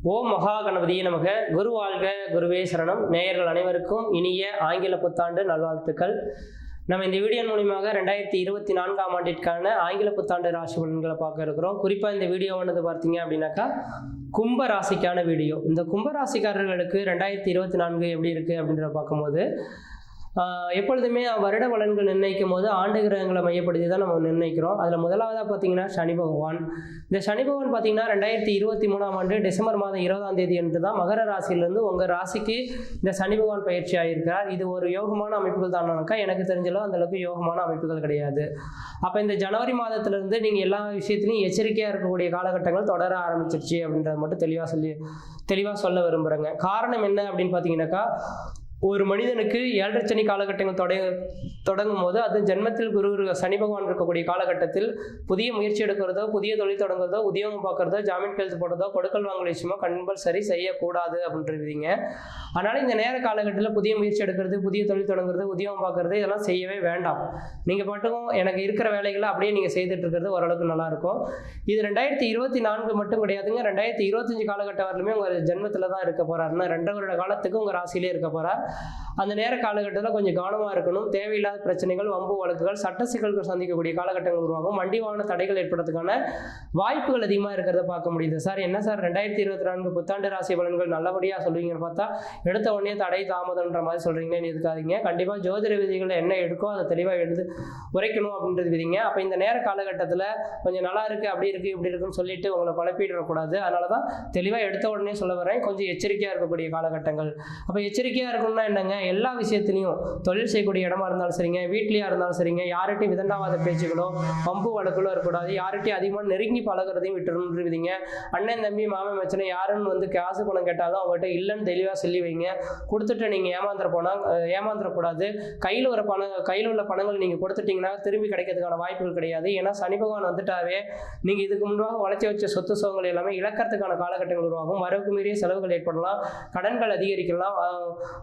ஓம் மகா கணபதியே நமக. குரு வாழ்க, குருவே சரணம். நேயர்கள் அனைவருக்கும் இனிய ஆங்கில புத்தாண்டு நல்வாழ்த்துக்கள். நம்ம இந்த வீடியோ மூலியமாக 2024ஆம் ஆண்டிற்கான ஆங்கில புத்தாண்டு ராசி பலன்களை பார்க்க இருக்கிறோம். குறிப்பாக இந்த வீடியோவானது பார்த்தீங்க அப்படின்னாக்கா கும்ப ராசிக்கான வீடியோ. இந்த கும்ப ராசிக்காரர்களுக்கு 2024 எப்படி இருக்குது அப்படின்றத பார்க்கும்போது எப்பொழுதுமே வருட பலன்கள் நிர்ணயிக்கும் போது ஆண்டு கிரகங்களை மையப்படுத்தி தான் நம்ம நிர்ணயிக்கிறோம். அதில் முதலாவதாக பார்த்தீங்கன்னா சனி பகவான். இந்த சனி பகவான் பார்த்தீங்கன்னா 2023ஆம் ஆண்டு டிசம்பர் மாதம் 20ஆம் தேதி அன்று தான் மகர ராசியிலிருந்து உங்கள் ராசிக்கு இந்த சனி பகவான் பயிற்சி ஆகியிருக்கிறார். இது ஒரு யோகமான அமைப்புகள் தானாக்கா? எனக்கு தெரிஞ்சளவு அந்தளவுக்கு யோகமான அமைப்புகள் கிடையாது. அப்போ இந்த ஜனவரி மாதத்திலிருந்து நீங்கள் எல்லா விஷயத்துலையும் எச்சரிக்கையாக இருக்கக்கூடிய காலகட்டங்கள் தொடர ஆரம்பிச்சிருச்சு அப்படின்றத மட்டும் தெளிவாக சொல்ல விரும்புகிறேங்க. காரணம் என்ன அப்படின்னு பார்த்தீங்கன்னாக்கா, ஒரு மனிதனுக்கு 7.5 சனி காலகட்டங்கள் தொடங்கும் போது அது ஜென்மத்தில் குரு சனி பகவான் இருக்கக்கூடிய காலகட்டத்தில் புதிய முயற்சி எடுக்கிறதோ, புதிய தொழில் தொடங்குறதோ, உத்தியோகம் பார்க்குறதோ, ஜாமீன் கையெழுத்து போடுறதோ, கொடுக்கல் வாங்கல் விஷயமா கம்பல்சரி செய்யக்கூடாது அப்படின்றீங்க. அதனால் இந்த நேர காலகட்டத்தில் புதிய முயற்சி எடுக்கிறது, புதிய தொழில் தொடங்குறது, உத்தியோகம் பார்க்குறது இதெல்லாம் செய்யவே வேண்டாம். நீங்கள் மட்டும் எனக்கு இருக்கிற வேலைகளை அப்படியே நீங்கள் செய்துட்டு இருக்கிறது ஓரளவுக்கு நல்லாயிருக்கும். இது 2024 மட்டும் கிடையாதுங்க. 2025 காலகட்டம் வரலுமே உங்கள் ஜென்மத்தில் தான் இருக்க போகிறாருன்னா 2 வருட காலத்துக்கு உங்கள் ராசியிலே இருக்க போகிறார். அந்த நேர காலகட்டத்தில் கொஞ்சம் கவனமாக இருக்கணும். தேவையில்லாத பிரச்சனைகள், வம்பு வழக்குகள், சட்ட சிக்கல்கள் சந்திக்கக்கூடிய காலகட்டங்கள் உருவாகும். வண்டி வாகன தடைகள் ஏற்படுறதுக்கான வாய்ப்புகள் அதிகமாக இருக்கிறத பார்க்க முடியுது. சார் என்ன சார் 2024 புத்தாண்டு ராசி பலன்கள் நல்லபடியாக சொல்லுவீங்கன்னு பார்த்தா எடுத்த உடனே தடை தாமதம்ன்ற மாதிரி சொல்கிறீங்கன்னு இருக்காதீங்க. கண்டிப்பாக ஜோதிட விதிகள் என்ன எடுக்கோ அதை தெளிவாக எழுது உரைக்கணும் அப்படின்றது விதிங்க. அப்போ இந்த நேர காலகட்டத்தில் கொஞ்சம் நல்லா இருக்குது, அப்படி இருக்குது, இப்படி இருக்குன்னு சொல்லிட்டு உங்களை குழப்பிடக்கூடாது. அதனால தான் தெளிவாக எடுத்த உடனே சொல்ல வரேன். கொஞ்சம் எச்சரிக்கையாக இருக்கக்கூடிய காலகட்டங்கள். அப்போ எச்சரிக்கையாக இருக்கணும்னா என்னங்க, எல்லா விஷயத்துலையும் தொழில் செய்யக்கூடிய இடமா இருந்தாலும் சரிங்க, வீட்லையா இருந்தாலும் சரிங்க, யார்கிட்டையும் விதண்டாவாத பேச்சுகளோ வம்பு வழக்குகளோ இருக்கக்கூடாது. யார்கிட்டையும் அதிகமாக நெருங்கி பழகிறதையும் விட்டுருவிங்க. அண்ணன் தம்பி மாமன் மச்சனை யாருன்னு வந்து காசு பணம் கேட்டாலும் அவங்ககிட்ட இல்லைன்னு தெளிவாக சொல்லி வைங்க. கொடுத்துட்டு நீங்கள் ஏமாந்துடக்கூடாது. கையில் உள்ள பணங்கள் நீங்கள் கொடுத்துட்டீங்கன்னா திரும்பி கிடைக்கிறதுக்கான வாய்ப்புகள் கிடையாது. ஏன்னா சனி பகவான் வந்துட்டாவே நீங்கள் இதுக்கு முன்பாக வளர்ச்சி வச்ச சொத்து சுகங்கள் எல்லாமே இழக்கிறதுக்கான காலகட்டங்கள் உருவாகும். வரவுக்கு மீறிய செலவுகள் ஏற்படலாம், கடன்கள் அதிகரிக்கலாம்,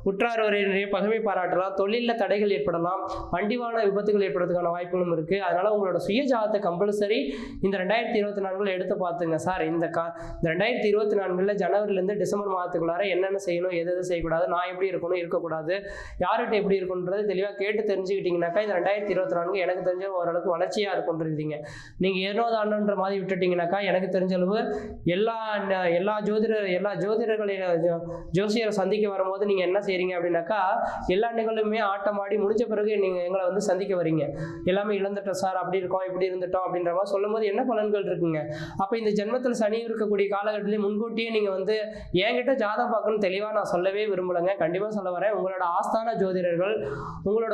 உற்றாரோரைய பகமை பாராட்டலாம், தொழிலில் தடைகள் ஏற்படலாம், வண்டிவான விபத்துகள் ஏற்படுறதுக்கான வாய்ப்புகளும் இருக்குது. அதனால் உங்களோட சுய ஜாதகத்தை கம்பல்சரி இந்த 2024 எடுத்து பார்த்துங்க. சார் இந்த 2024 ஜனவரிலேருந்து டிசம்பர் மாதத்துக்குள்ளார என்னென்ன செய்யணும், எது செய்யக்கூடாது, நான் எப்படி இருக்கணும், இருக்கக்கூடாது, யார்கிட்ட எப்படி இருக்குன்றது தெளிவாக கேட்டு தெரிஞ்சுக்கிட்டீங்கன்னாக்கா இந்த 2024 எனக்கு தெரிஞ்ச ஓரளவுக்கு வளர்ச்சியாக இருக்குன்றீங்க. நீங்கள் ஏனோ தாண்டன்ற மாதிரி விட்டுட்டீங்கன்னாக்கா எனக்கு தெரிஞ்சளவு எல்லா ஜோதிடர்களை ஜோசியரை சந்திக்க வரும்போது நீங்கள் என்ன செய்கிறீங்க அப்படின்னாக்கா எல்லா நிகழ்வுமே ஆட்டம் ஆடி முடிஞ்ச பிறகு நீங்கள் எங்களை வந்து சந்திக்க வரீங்க. எல்லாமே இழந்துட்டோம் சார், அப்படி இருக்கோம், இப்படி இருந்துட்டோம் அப்படின்ற மாதிரி சொல்லும் போது என்ன பலன்கள் இருக்குங்க? அப்போ இந்த ஜென்மத்தில் சனி இருக்கக்கூடிய காலகட்டத்திலே முன்கூட்டியே நீங்கள் வந்து என்கிட்ட ஜாதகம் பார்க்கணும்னு தெளிவாக நான் சொல்லவே விரும்பலைங்க. கண்டிப்பாக சொல்ல வரேன். உங்களோட ஆஸ்தான ஜோதிடர்கள், உங்களோட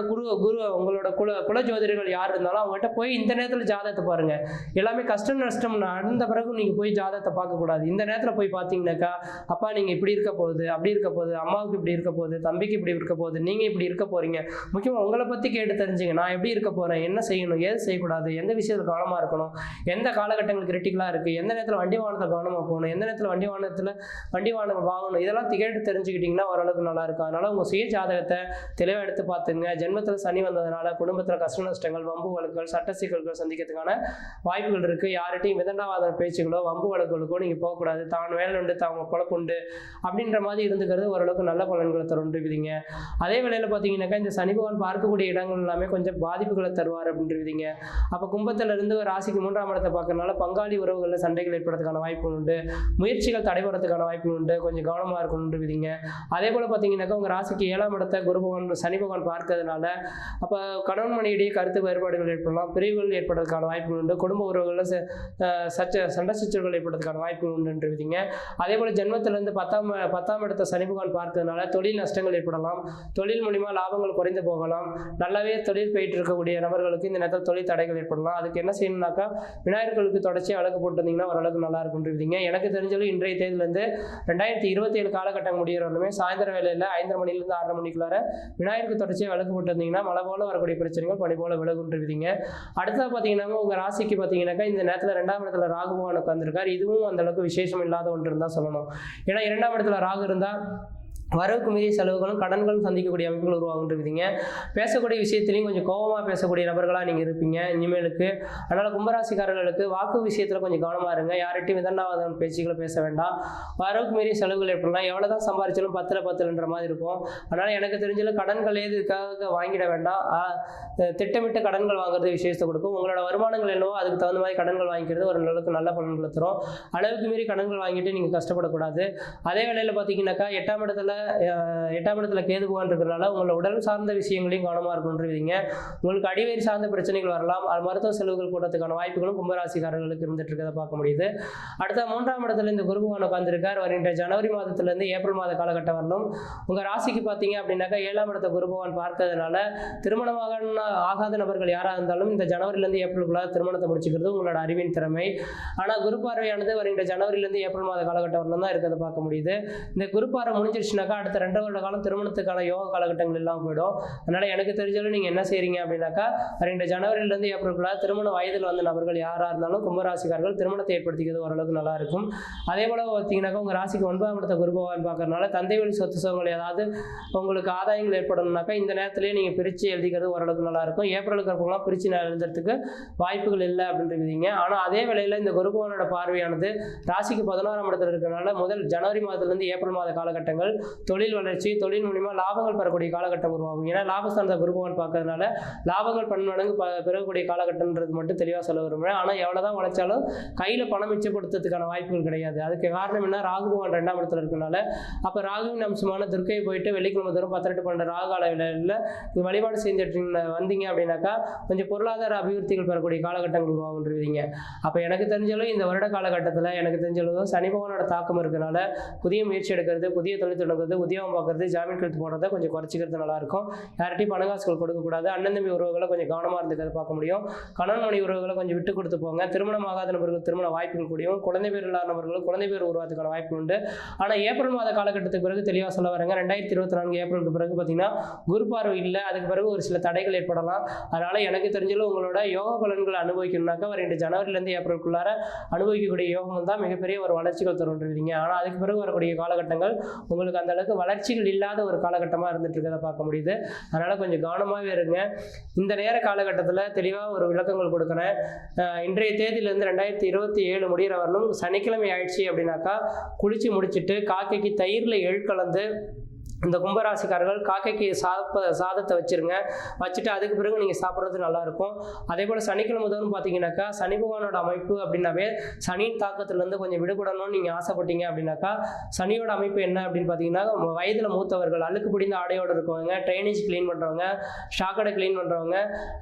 உங்களோட குல ஜோதிடர்கள் யார் இருந்தாலும் அவங்ககிட்ட போய் இந்த நேரத்தில் ஜாதகத்தை பாருங்க. எல்லாமே கஷ்டம் நஷ்டம் நடந்த பிறகு நீங்கள் போய் ஜாதகத்தை பார்க்கக்கூடாது. இந்த நேரத்தில் போய் பார்த்தீங்கன்னாக்கா அப்பா நீங்கள் இப்படி இருக்க போகுது, அப்படி இருக்க போகுது, அம்மாவுக்கு இப்படி இருக்க போகுது, தம்பிக்கு இப்படி இருக்க போகுது, நீங்கள் இப்படி இருக்க போகிறீங்க. முக்கியமாக உங்களை பற்றி கேட்டு தெரிஞ்சுங்க. நான் எப்படி இருக்க போகிறேன், என்ன செய்யணும், ஏது செய்யக்கூடாது, எந்த விஷயத்தில் கவனமாக இருக்கணும், எந்த காலகட்டங்கள் கிரிட்டிக்கலாக இருக்குது, எந்த நேரத்தில் வண்டி வாகனத்தை கவனமாக போகணும், எந்த நேரத்தில் வண்டி வாகனங்கள் வாங்கணும், இதெல்லாம் கேட்டு தெரிஞ்சுக்கிட்டிங்கன்னா ஓரளவுக்கு நல்லா இருக்கும். அதனால் உங்கள் சுய ஜாதகத்தை தெளிவாக எடுத்து பார்த்துங்க. ஜென்மத்தில் சனி வந்ததுனால குடும்பத்தில் கஷ்ட நஷ்டங்கள், வம்பு வழக்குகள், சட்ட சிக்கல்கள் சந்திக்கிறதுக்கான வாய்ப்புகள் இருக்குது. யார்கிட்டையும் விதண்டாவாத பேச்சுகளோ வம்பு வழக்குகளுக்கோ நீங்கள் போகக்கூடாது. தான் வேலை உண்டு, தாங்க குழப்புண்டு அப்படின்ற மாதிரி இருந்துக்கிறது ஓரளவுக்கு நல்ல பலன்களை தருன்றீங்க. அதே வேளையில் பார்த்தீங்கன்னாக்கா இந்த சனி பகவான் பார்க்கக்கூடிய இடங்கள் எல்லாமே கொஞ்சம் பாதிப்புகளை தருவார் அப்படின்றீங்க. அப்போ கும்பத்திலிருந்து ராசிக்கு 3ஆம் இடத்தை பார்க்கறதுனால பங்காளி உறவுகளில் சண்டைகள் ஏற்படுறதுக்கான வாய்ப்புகள் உண்டு, முயற்சிகள் தடைபடுறதுக்கான வாய்ப்புகள் உண்டு, கொஞ்சம் கவனமாக இருக்கணுன்றீங்க. அதே போல் பார்த்தீங்கன்னாக்கா உங்கள் ராசிக்கு 7ஆம் இடத்தை சனி பகவான் பார்க்கறதுனால அப்போ கணவன் மனைவிடையே கருத்து வேறுபாடுகள் ஏற்படலாம், பிரிவுகள் ஏற்படுறதுக்கான வாய்ப்புகள் உண்டு, குடும்ப உறவுகளில் சண்டை சச்சரவுகள் ஏற்படுறதுக்கான வாய்ப்புகள் உண்டுன்றீங்க. அதே போல் ஜென்மத்திலிருந்து 10ஆம் இடத்தை சனி பகவான் பார்க்கறதுனால தொழில் நஷ்டங்கள் ஏற்படலாம், தொழில் மூலிமா லாபங்கள் குறைந்து போகலாம். நல்லாவே தொழில் போயிட்டு இருக்கக்கூடிய நபர்களுக்கு இந்த நேரத்தில் தொழில் தடைகள் ஏற்படலாம். அதுக்கு என்ன செய்யணும்னாக்கா விநாயகர்களுக்கு தொடர்ச்சி அழகு போட்டிருந்தீங்கன்னா ஓரளவுக்கு நல்லா இருக்குன்றீங்க. எனக்கு தெரிஞ்சளவு இன்றைய தேதியிலேருந்து 2027 காலகட்டம் முடிகிறவருமே சாயந்தரம் வேலையில் 5:30 மணிலேருந்து 6:30 மணிக்குள்ளார விநாயகருக்கு தொடர்ச்சியாக விளக்கு போட்டிருந்தீங்கன்னா மழை போல வரக்கூடிய பிரச்சனைகள் பனி போல விலகுன்றீங்க. அடுத்தது பார்த்தீங்கன்னா உங்கள் ராசிக்கு பார்த்தீங்கன்னாக்கா இந்த நேரத்தில் 2ஆம் இடத்துல ராகு பகவான் உட்கார்ந்திருக்கார். இதுவும் அந்த அளவுக்கு விசேஷம் இல்லாத ஒன்று இருந்தால் சொல்லணும். ஏன்னா 2ஆம் இடத்துல ராகு இருந்தால் வரவுக்கு மீறிய செலவுகளும் கடன்களும் சந்திக்கக்கூடிய அமைப்புகள் உருவாகுன்றீங்க. பேசக்கூடிய விஷயத்திலையும் கொஞ்சம் கோபமாக பேசக்கூடிய நபர்களாக நீங்கள் இருப்பீங்க இனிமேலுக்கு. அதனால் கும்பராசிக்காரர்களுக்கு வாக்கு விஷயத்தில் கொஞ்சம் கவனமாக இருங்க. யார்கிட்டையும் விதண்டாவாதம் பேச்சுக்களை பேச வேண்டாம். வரவுக்கு மீறிய செலவுகள் எப்படின்னா எவ்வளோ தான் சம்பாதிச்சாலும் 10 மாதிரி இருக்கும். அதனால் எனக்கு தெரிஞ்சல கடன்கள் எதுக்காக வாங்கிட வேண்டாம். திட்டமிட்ட கடன்கள் வாங்குறது விசேஷத்தை கொடுக்கும். உங்களோட வருமானங்கள் என்னவோ அதுக்கு தகுந்த மாதிரி கடன்கள் வாங்கிக்கிறது ஒரு அளவுக்கு நல்ல பலன்களை தரும். அளவுக்கு மீறி கடன்கள் வாங்கிட்டு நீங்கள் கஷ்டப்படக்கூடாது. அதே வேளையில் பார்த்தீங்கன்னாக்கா 8ஆம் இடத்துல கேது பகவான் இருக்கிறதுனால உங்களோட உடல் சார்ந்த விஷயங்களையும் கவனமாக இருக்கணுன்றீங்க. உங்களுக்கு அடிவயிறு சார்ந்த பிரச்சனைகள் வரலாம். அது மருத்துவ செலவுகள் கூட்டத்துக்கான வாய்ப்புகளும் கும்பராசிக்காரர்களுக்கு இருந்துட்டு இருக்கிறத பார்க்க முடியுது. அடுத்த 3ஆம் இடத்துல இந்த குரு பகவான் உட்கார்ந்திருக்கார். வருகின்ற ஜனவரி மாதத்திலிருந்து ஏப்ரல் மாத காலகட்டம் வரணும். உங்கள் ராசிக்கு பார்த்தீங்க அப்படின்னாக்கா 7ஆம் இடத்த குரு பகவான் பார்க்கறதுனால திருமணமாக ஆகாத நபர்கள் யாராக இருந்தாலும் இந்த ஜனவரியிலேருந்து ஏப்ரலுக்குள்ள திருமணத்தை முடிச்சுக்கிறது உங்களோட அறிவின் திறமை. ஆனால் குரு பார்வையானது வருகின்ற ஜனவரியிலேருந்து ஏப்ரல் மாத காலகட்டம் வரணும் தான் இருக்கிறத பார்க்க முடியுது. இந்த குரு பார்வை முடிஞ்சிருச்சுனாக்கா அடுத்த 2 வருட காலம் திருமணத்துக்கான யோக காலகட்டங்கள் எல்லாம் போயிடும். அதனால் எனக்கு தெரிஞ்சாலும் நீங்கள் என்ன செய்கிறீங்க அப்படின்னாக்கா வருகின்ற ஜனவரியிலேருந்து ஏப்ரலுக்குள்ள திருமண வயதில் வந்த நபர்கள் யாராக இருந்தாலும் கும்பராசிக்காரர்கள் திருமணத்தை ஏற்படுத்திக்கிறது ஓரளவுக்கு நல்லா இருக்கும். அதே போல் பார்த்தீங்கன்னாக்கா உங்கள் ராசிக்கு 9ஆம் இடத்த குரு பகவான் பார்க்கறதுனால தந்தை வழி சொத்து சுகங்கள் ஏதாவது உங்களுக்கு ஆதாயங்கள் ஏற்படணும்னாக்கா இந்த நேரத்திலேயே நீங்கள் பிரித்து எழுதிக்கிறது ஓரளவுக்கு நல்லாயிருக்கும். ஏப்ரலுக்கு அப்புறம்லாம் பிரித்து எழுதுறதுக்கு வாய்ப்புகள் இல்லை அப்படின்றீங்க. ஆனால் அதே வேளையில் இந்த குரு பகவானோட பார்வையானது ராசிக்கு 11ஆம் இடத்துல இருக்கிறதுனால முதல் ஜனவரி மாதத்துலேருந்து ஏப்ரல் மாத காலகட்டங்கள் தொழில் வளர்ச்சி, தொழில் மூலிமா லாபங்கள் பெறக்கூடிய காலகட்டம் உருவாகும். ஏன்னா லாபஸ்தானத்தை குரு பகவான் பார்க்கறதுனால லாபங்கள் பன்மடங்கு பெறக்கூடிய காலகட்டம்ன்றது மட்டும் தெளிவாக சொல்ல விரும்புகிறேன். ஆனால் எவ்வளோதான் உழைச்சாலும் கையில் பணம் மிச்சப்படுத்துறதுக்கான வாய்ப்புகள் கிடையாது. அதுக்கு காரணம் என்ன, ராகு பகவான் 2ஆம் இடத்துல இருக்கனால. அப்போ ராகுவின் அம்சமான துர்க்கையை போயிட்டு வெள்ளிக்கிழமை தூரம் 10-12 ராகு அளவில் வழிபாடு செஞ்சுட்டு வந்தீங்க அப்படின்னாக்கா கொஞ்சம் பொருளாதார அபிவிருத்திகள் பெறக்கூடிய காலகட்டங்கள் உருவாகுன்றீங்க. அப்போ எனக்கு தெரிஞ்சாலும் இந்த வருட காலகட்டத்தில் எனக்கு தெரிஞ்சாலும் சனி பகவானோட தாக்கம் இருக்கிறனால புதிய முயற்சி எடுக்கிறது, புதிய தொழில் தொடங்குறது, உத்தியோகம் பார்க்கறது, ஜாமீன் கழுத்து போடுறத கொஞ்சம் குறைச்சிக்கிறது நல்லாயிருக்கும். யார்கிட்டையும் பணங்காசுகள் கொடுக்கக்கூடாது. அண்ணன் தம்பி உறவுகளை கொஞ்சம் கவனமாக இருந்துக்கிறத பார்க்க முடியும். கணவன் மனைவி உறவுகளை கொஞ்சம் விட்டு கொடுத்து போங்க. திருமணமாகாத நபர்கள் திருமண வாய்ப்புகள் கூடியும், குழந்தை பேர் இல்லாத நபர்களும் குழந்தை பேர் உருவாக்குறதுக்கான வாய்ப்பு உண்டு. ஆனால் ஏப்ரல் மாத காலகட்டத்துக்கு பிறகு தெளிவாக சொல்ல வரேங்க. 2024 ஏப்ரலுக்கு பிறகு பார்த்தீங்கன்னா குரு பார்வை இல்லை. அதுக்கு பிறகு ஒரு சில தடைகள் ஏற்படலாம். அதனால் எனக்கு தெரிஞ்சாலும் உங்களோட யோக பலன்களை அனுபவிக்கணும்னாக்கா வருகின்ற ஜனவரியிலேருந்து ஏப்ரலுக்குள்ளார அனுபவிக்கக்கூடிய யோகம் தான் மிகப்பெரிய ஒரு வளர்ச்சிகள் தருன்றீங்க. ஆனால் அதுக்கு பிறகு வரக்கூடிய காலகட்டங்கள் உங்களுக்கு அந்த அளவுக்கு வளர்ச்சிகள் இல்லாத ஒரு காலகட்டமாக இருந்துட்டு இருக்கிறத பார்க்க முடியுது. அதனால் கொஞ்சம் கவனமாகவே இருங்க. இந்த நேர காலகட்டத்தில் தெளிவாக ஒரு விளக்கங்கள் கொடுக்குறேன். இன்றைய தேதியிலேருந்து 2027 முடிகிற வரணும் சனிக்கிழமை ஆயிடுச்சு அப்படின்னாக்கா குளிச்சு முடிச்சுட்டு காக்கைக்கு தயிரில் எள் கலந்து இந்த கும்பராசிக்காரர்கள் காக்கைக்கு சாதத்தை வச்சுருங்க. வச்சுட்டு அதுக்கு பிறகு நீங்கள் சாப்பிட்றது நல்லாயிருக்கும். அதே போல் சனிக்கிழமை முதல்னு பார்த்தீங்கன்னாக்கா சனி பகவானோட அமைப்பு அப்படின்னாவே சனியின் தாக்கத்துலேருந்து கொஞ்சம் விடுபடணும்னு நீங்கள் ஆசைப்பட்டீங்க அப்படின்னாக்கா சனியோட அமைப்பு என்ன அப்படின்னு பார்த்தீங்கன்னா வயதில் மூத்தவர்கள், அழுக்கு பிடிந்த ஆடையோடு இருக்கவங்க, ட்ரைனேஜ் க்ளீன் பண்ணுறவங்க, ஷாக்கடை க்ளீன் பண்ணுறவங்க,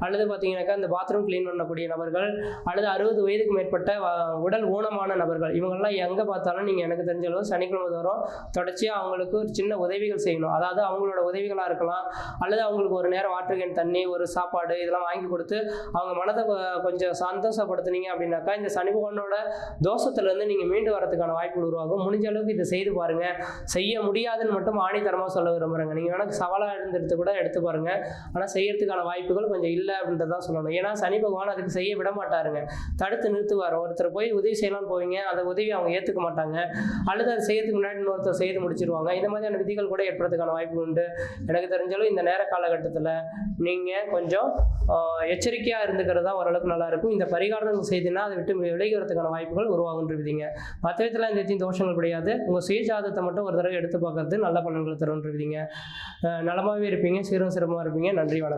அல்லது பார்த்தீங்கன்னாக்கா இந்த பாத்ரூம் க்ளீன் பண்ணக்கூடிய நபர்கள், அல்லது 60 வயதுக்கு மேற்பட்ட உடல் ஊனமான நபர்கள், இவங்கெல்லாம் எங்கே பார்த்தாலும் நீங்கள் எனக்கு தெரிஞ்ச அளவு சனிக்கிழமை தோறும் தொடர்ச்சியாக அவங்களுக்கு ஒரு சின்ன உதவிகள் செய்யணும். அதாவது அவங்களோட உதவிகளாக இருக்கலாம், அல்லது அவங்களுக்கு ஒரு நேரம் வாட்டர் கேன் தண்ணி, ஒரு சாப்பாடு இதெல்லாம் வாங்கி கொடுத்து அவங்க மனதை கொஞ்சம் சந்தோஷப்படுத்துனீங்க அப்படின்னாக்கா இந்த சனி பகவானோட தோஷத்துலேருந்து நீங்கள் மீண்டு வரதுக்கான வாய்ப்புகள் உருவாகும். முடிஞ்ச அளவுக்கு இதை செய்து பாருங்கள். செய்ய முடியாதுன்னு மட்டும் ஆணித்தரமாக சொல்ல விரும்புகிறேங்க. நீங்கள் வேணால் சவாலாக இருந்துட்டு கூட எடுத்து பாருங்கள். ஆனால் செய்யறதுக்கான வாய்ப்புகள் கொஞ்சம் இல்லை அப்படின்றதான் சொல்லணும். ஏன்னா சனி பகவான் அதுக்கு செய்ய விட மாட்டாருங்க, தடுத்து நிறுத்துவார். ஒருத்தர் போய் உதவி செய்யலாம்னு போவீங்க, அந்த உதவி அவங்க ஏற்றுக்க மாட்டாங்க, அல்லது அதை செய்யறதுக்கு முன்னாடி இன்னொருத்தர் செய்து முடிச்சிருவாங்க. இந்த மாதிரியான விதிகள் கூட ஏற்படுறதுக்கான வாய்ப்பு உண்டு. எனக்கு தெரிஞ்சாலும் இந்த நேர காலகட்டத்தில் நீங்கள் கொஞ்சம் எச்சரிக்கையாக இருந்துக்கிறது தான் ஓரளவுக்கு நல்லாயிருக்கும். இந்த பரிகாரம் செய்தினா அதை விட்டு விலகி வரதுக்கான வாய்ப்புகள் உருவாகுன்றீங்க. மற்ற விதத்தில் இந்த தோஷங்கள் கிடையாது. உங்கள் சுயஜாதத்தை மட்டும் ஒரு தடவை எடுத்து பார்க்கறது நல்ல பலன்கள் தருன்றீங்க. நலமாகவே இருப்பீங்க, சீரும் சிறப்பாக இருப்பீங்க. நன்றி, வணக்கம்.